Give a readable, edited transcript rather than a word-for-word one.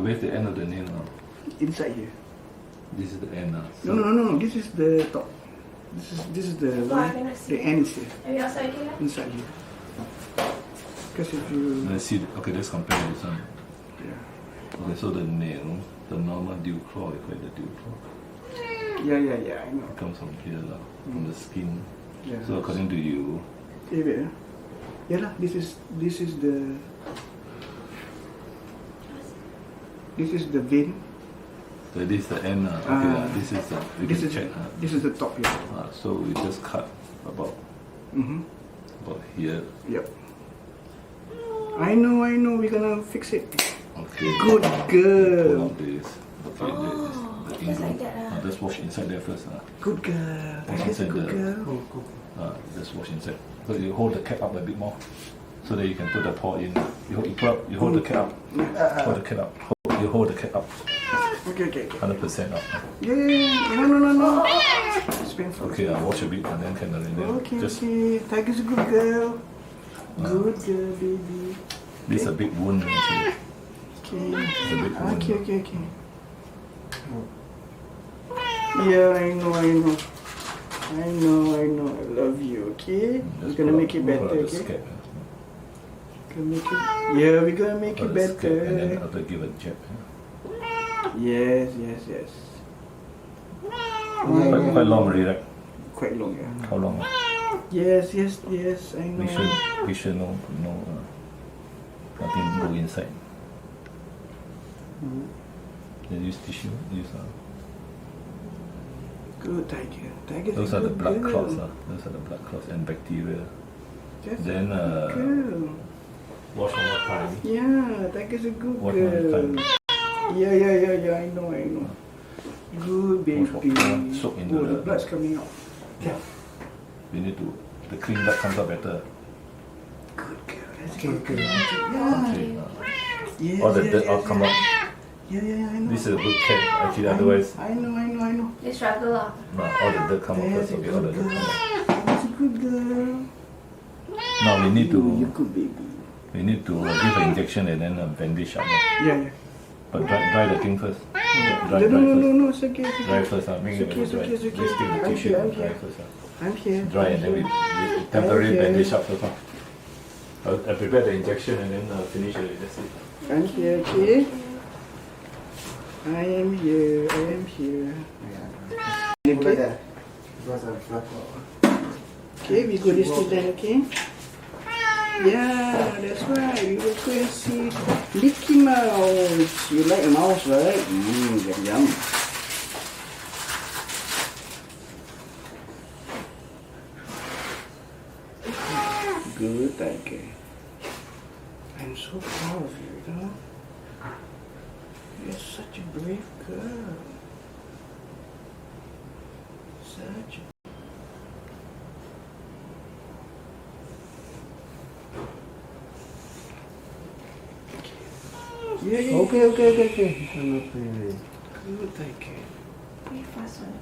So where's the end of the nail now? Inside here. This is the end now. So No. This is the top. This is the I cannot see. the end is here. Are you outside here? Inside here. Because if you let's see. Okay, let's compare this one. yeah. Okay, so the nail, the normal dew claw, you call it the dew claw. Yeah, I know. It comes from here, from the skin. Yeah. So according to you, wait. Yeah lah. This is the vein. so this is the end. Okay, this is we This can is check. this is the top here. So we just cut about here. Yep. I know. We're gonna fix it. Okay. Good girl. Pull out this. Okay, this. The Just like ingrown. that. Just wash inside there first. Good girl. Wash That is a inside good the. girl. Just wash inside. So you hold the cap up a bit more, so that you can put the paw in. You hold the cap up. Hold the cap up. You hold the cap up. Okay. 100% up. Yeah. No. It's painful. Okay, I'll wash a bit and then can Okay. just. Tiger's a good girl. Good girl, baby. This is a big wound actually. Okay. It's a big wound. Okay. Yeah, I know. I love you, okay? We're gonna make it better, okay? We're gonna make it better. And then after give a jab. Yes. Quite long already, right? Quite long, yeah. How long? Yes, I know. We should know, nothing go inside. Then use tissue, Good tiger. those are the blood clots, those are the blood clots and bacteria. Then Girl. wash one more time. Yeah, tiger's a good Wash one girl. more time. Yeah, I know. Good baby. Soak into the the- blood's coming out. Yeah. We need to, the clean blood comes out better. Good girl. That's Okay, good. okay. Yeah. Okay. Yes, All the yes, dirt yes, all come yes. out. Yeah, I know. This is a good cat. Actually, otherwise, I know. They struggle lah. all the dirt come out That's first. a Okay, all the good dirt girl. come out. That's a good girl. Now we need You to good baby. give an injection and then bandage up. Yeah. But dry the thing first. Dry No, first. it's okay. Dry first. Make it It's okay, dry. it's okay. Let's take the I'm tissue here, and I'm dry here. first. I'm here. Dry and then we temporarily Okay. bandage up first. I'll prepare the injection and then finish it. That's it. I'm here, okay? I am here. Okay? Because I'm flat. Okay, we go this way then, okay? Yeah, that's right. We will go and see Mickey Mouse. You like a mouse, right? Yum. Good tiger. I'm so proud of you, You're such a brave girl. Such a Yeah. Okay. I'm not playing. Good tiger. Very fast one.